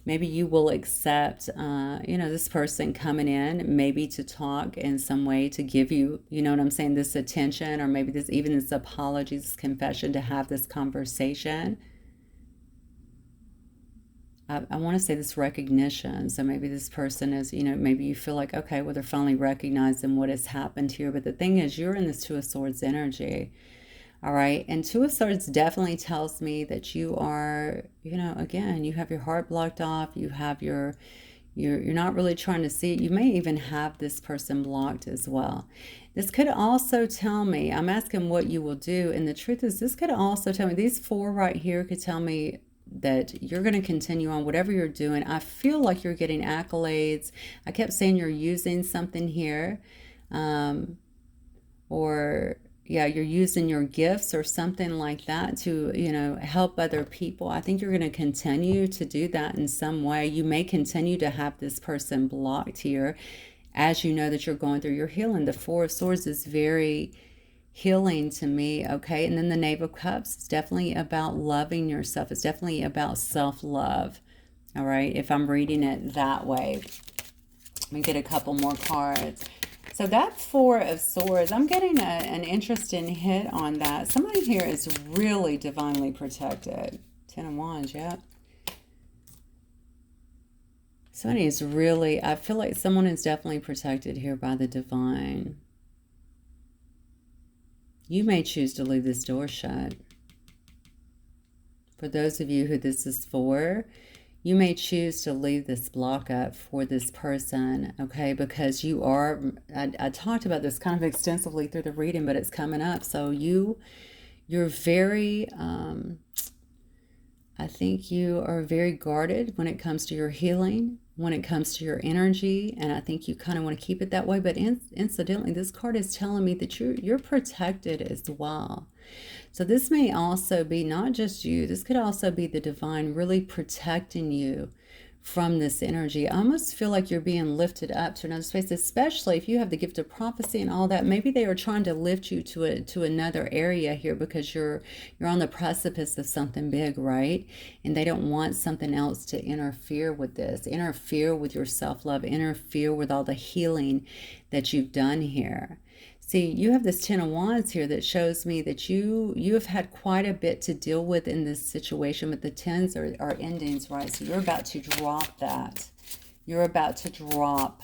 Maybe you will accept, you know, this person coming in, maybe to talk in some way, to give you, you know what I'm saying, this attention, or maybe this apology, this confession, to have this conversation. I want to say this recognition. So maybe this person is, you know, maybe you feel like, okay, well, they're finally recognizing what has happened here. But the thing is, you're in this Two of Swords energy. All right. And Two of Swords definitely tells me that you are, you know, again, you have your heart blocked off. You have you're not really trying to see it. You may even have this person blocked as well. This could also tell me, I'm asking what you will do. And the truth is, this could also tell me, these four right here could tell me that you're going to continue on whatever you're doing. I feel like you're getting accolades. I kept saying you're using something here. Or yeah, you're using your gifts or something like that to, you know, help other people. I think you're going to continue to do that in some way. You may continue to have this person blocked here as you know that you're going through your healing. The Four of Swords is very healing to me, okay? And then the Knave of Cups is definitely about loving yourself. It's definitely about self-love, all right? If I'm reading it that way. Let me get a couple more cards. So that Four of Swords, I'm getting an interesting hit on that. Somebody here is really divinely protected. Ten of Wands, yep. Somebody is really, I feel like someone is definitely protected here by the divine. You may choose to leave this door shut. For those of you who this is for, you may choose to leave this block up for this person, okay? Because you are, I talked about this kind of extensively through the reading, but it's coming up. So you're very, I think you are very guarded when it comes to your healing, when it comes to your energy, and I think you kind of want to keep it that way. But incidentally, this card is telling me that you're protected as well. So this may also be not just you. This could also be the divine really protecting you from this energy. I almost feel like you're being lifted up to another space, especially if you have the gift of prophecy and all that. Maybe they are trying to lift you to another area here because you're on the precipice of something big, right? And they don't want something else to interfere with this, interfere with your self-love, interfere with all the healing that you've done here. See, you have this Ten of Wands here that shows me that you have had quite a bit to deal with in this situation, but the tens are endings, right? So you're about to drop that. You're about to drop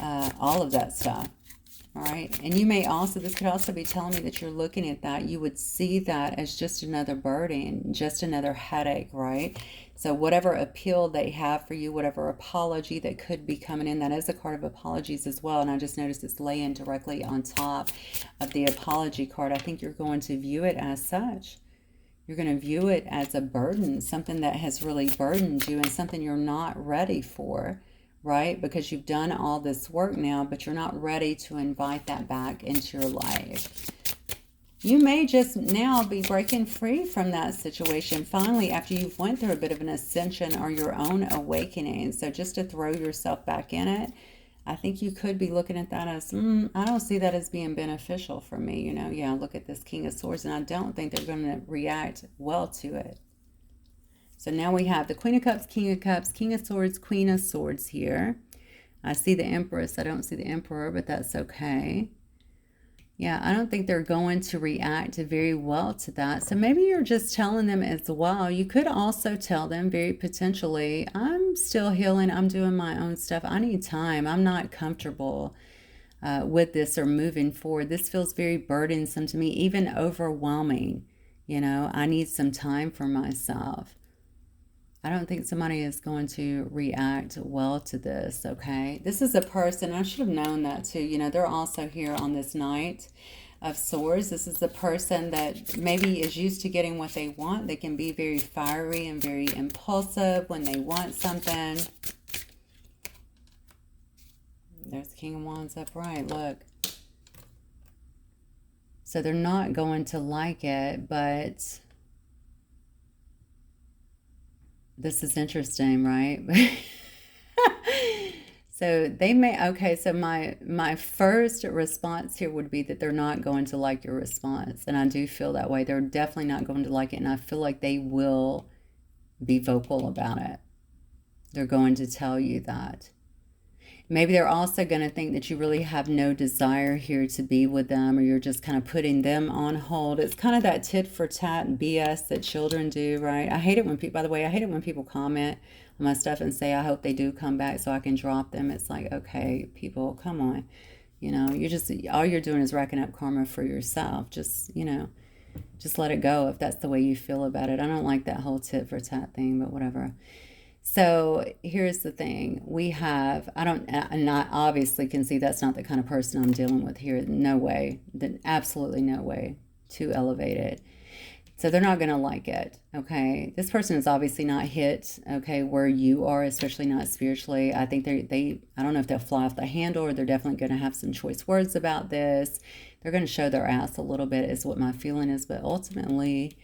all of that stuff, all right? And you may also, this could also be telling me that you're looking at that. You would see that as just another burden, just another headache, right? So whatever appeal they have for you, whatever apology that could be coming in, that is a card of apologies as well. And I just noticed it's laying directly on top of the apology card. I think you're going to view it as such. You're going to view it as a burden, something that has really burdened you and something you're not ready for, right? Because you've done all this work now, but you're not ready to invite that back into your life. You may just now be breaking free from that situation finally after you've went through a bit of an ascension or your own awakening. So just to throw yourself back in it, I think you could be looking at that as, I don't see that as being beneficial for me. You know, yeah, look at this King of Swords, and I don't think they're going to react well to it. So now we have the Queen of Cups, King of Cups, King of Swords, Queen of Swords here. I see the Empress. I don't see the Emperor, but that's okay. Yeah, I don't think they're going to react very well to that. So maybe you're just telling them as well. You could also tell them very potentially, I'm still healing. I'm doing my own stuff. I need time. I'm not comfortable with this or moving forward. This feels very burdensome to me, even overwhelming. You know, I need some time for myself. I don't think somebody is going to react well to this, okay? This is a person, I should have known that too. You know, they're also here on this Knight of Swords. This is a person that maybe is used to getting what they want. They can be very fiery and very impulsive when they want something. There's the King of Wands upright, look. So they're not going to like it, but this is interesting, right? So they may, okay, so my first response here would be that they're not going to like your response. And I do feel that way. They're definitely not going to like it. And I feel like they will be vocal about it. They're going to tell you that. Maybe they're also going to think that you really have no desire here to be with them, or you're just kind of putting them on hold. It's kind of that tit for tat BS that children do, right? I hate it when people, by the way, I hate it when people comment on my stuff and say, I hope they do come back so I can drop them. It's like, okay, people, come on. You know, you're just, all you're doing is racking up karma for yourself. Just, you know, just let it go if that's the way you feel about it. I don't like that whole tit for tat thing, but whatever. So here's the thing. We have, and I obviously can see that's not the kind of person I'm dealing with here. No way. Absolutely no way to elevate it. So they're not going to like it, okay? This person is obviously not hit, okay, where you are, especially not spiritually. I think I don't know if they'll fly off the handle, or they're definitely going to have some choice words about this. They're going to show their ass a little bit is what my feeling is. But ultimately,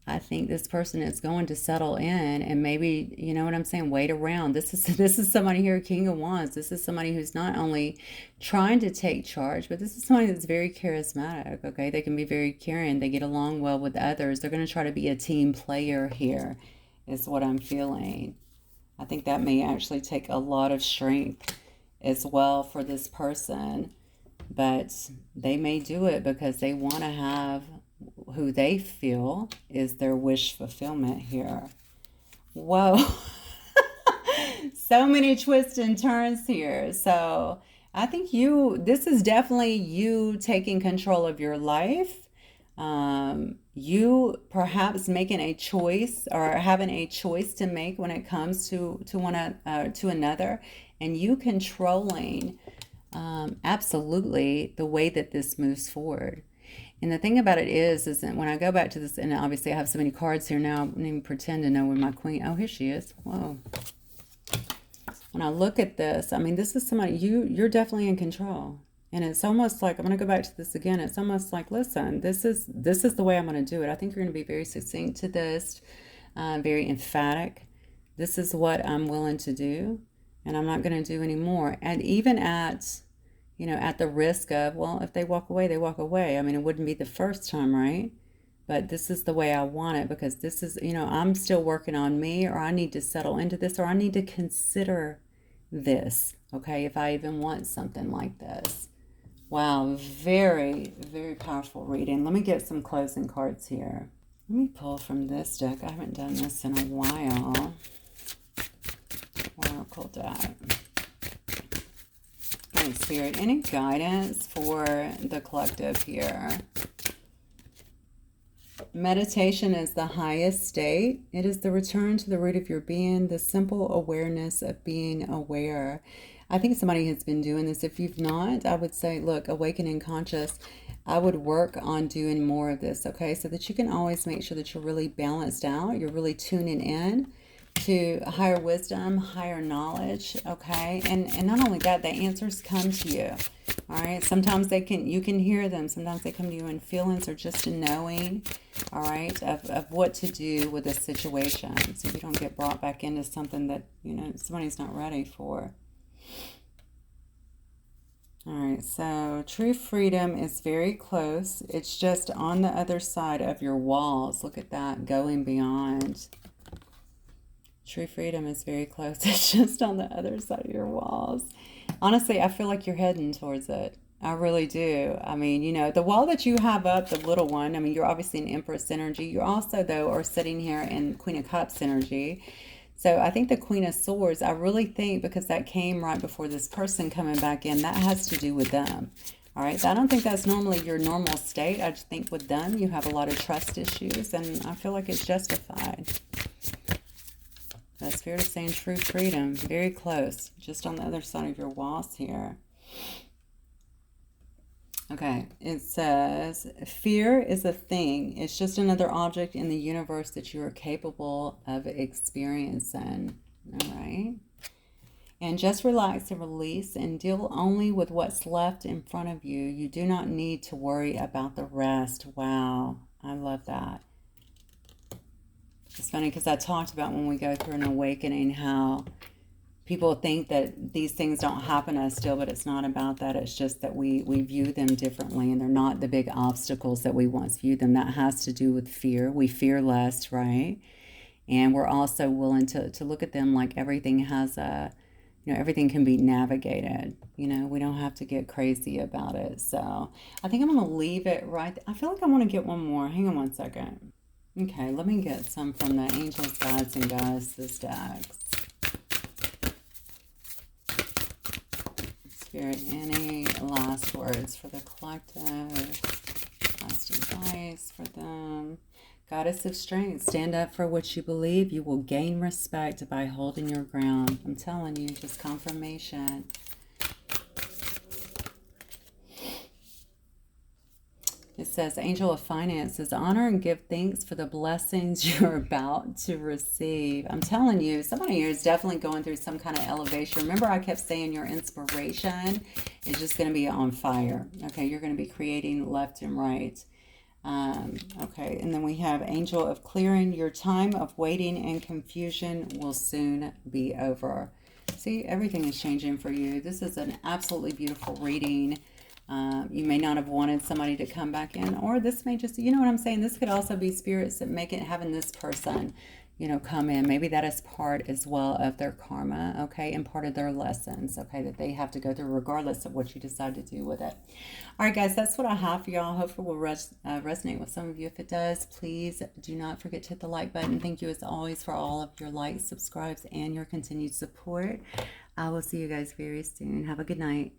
I think this person is going to settle in, and maybe, you know what I'm saying, wait around. This is somebody here, King of Wands. This is somebody who's not only trying to take charge, but this is somebody that's very charismatic, okay? They can be very caring. They get along well with others. They're going to try to be a team player here, is what I'm feeling. I think that may actually take a lot of strength as well for this person, but they may do it because they want to have who they feel is their wish fulfillment here. Whoa. So many twists and turns here. So I think this is definitely you taking control of your life. You perhaps making a choice, or having a choice to make when it comes to another, and you controlling absolutely the way that this moves forward. And the thing about it is that when I go back to this, and obviously I have so many cards here now, I wouldn't even pretend to know where my queen, oh, here she is. Whoa. When I look at this, I mean, this is somebody, you're definitely in control. And it's almost like, I'm going to go back to this again. It's almost like, listen, this is the way I'm going to do it. I think you're going to be very succinct to this, very emphatic. This is what I'm willing to do, and I'm not going to do any more. And even at the risk of, well, if they walk away, they walk away. I mean, it wouldn't be the first time, right? But this is the way I want it, because this is, I'm still working on me, or I need to settle into this, or I need to consider this, okay, if I even want something like this. Wow, very, very powerful reading. Let me get some closing cards here. Let me pull from this deck. I haven't done this in a while. Oracle deck. Holy Spirit, any guidance for the collective here? Meditation is the highest state. It is the return to the root of your being, the simple awareness of being aware. I think somebody has been doing this. If you've not, I would say, look, awakening conscious. I would work on doing more of this, okay? So that you can always make sure that you're really balanced out. You're really tuning in to higher wisdom, higher knowledge, okay? And not only that, the answers come to you, all right? Sometimes you can hear them. Sometimes they come to you in feelings, or just in knowing, all right, of what to do with a situation, so you don't get brought back into something that, somebody's not ready for. All right, so true freedom is very close. It's just on the other side of your walls. Look at that, going beyond. True freedom is very close. It's just on the other side of your walls. Honestly, I feel like you're heading towards it. I really do. I mean, you know, the wall that you have up, the little one, I mean, you're obviously in Empress energy. You also, though, are sitting here in Queen of Cups energy. So I think the Queen of Swords, I really think because that came right before this person coming back in, that has to do with them. All right. So I don't think that's normally your normal state. I just think with them, you have a lot of trust issues, and I feel like it's justified. The Spirit is saying true freedom. Very close. Just on the other side of your walls here. Okay. It says, fear is a thing. It's just another object in the universe that you are capable of experiencing. All right. And just relax and release and deal only with what's left in front of you. You do not need to worry about the rest. Wow. I love that. It's funny because I talked about when we go through an awakening how people think that these things don't happen to us still, but it's not about that. It's just that we view them differently, and they're not the big obstacles that we once viewed them. That has to do with fear. We fear less, right? And we're also willing to look at them like everything has a, you know, everything can be navigated. You know, we don't have to get crazy about it. So I think I'm going to leave it right. I feel like I want to get one more. Hang on one second. Okay, let me get some from the Angels, Guides, and Goddesses decks. Spirit, any last words for the collective? Last advice for them? Goddess of Strength, stand up for what you believe. You will gain respect by holding your ground. I'm telling you, just confirmation. It says, Angel of Finances, honor and give thanks for the blessings you're about to receive. I'm telling you, somebody here is definitely going through some kind of elevation. Remember, I kept saying your inspiration is just going to be on fire. Okay, you're going to be creating left and right. Okay, and then we have Angel of Clearing. Your time of waiting and confusion will soon be over. See, everything is changing for you. This is an absolutely beautiful reading. You may not have wanted somebody to come back in, or this may just, you know what I'm saying? This could also be spirits that make it, having this person, you know, come in. Maybe that is part as well of their karma, okay, and part of their lessons, okay, that they have to go through regardless of what you decide to do with it. All right, guys, that's what I have for y'all. Hopefully will resonate with some of you. If it does, please do not forget to hit the like button. Thank you as always for all of your likes, subscribes, and your continued support. I will see you guys very soon. Have a good night.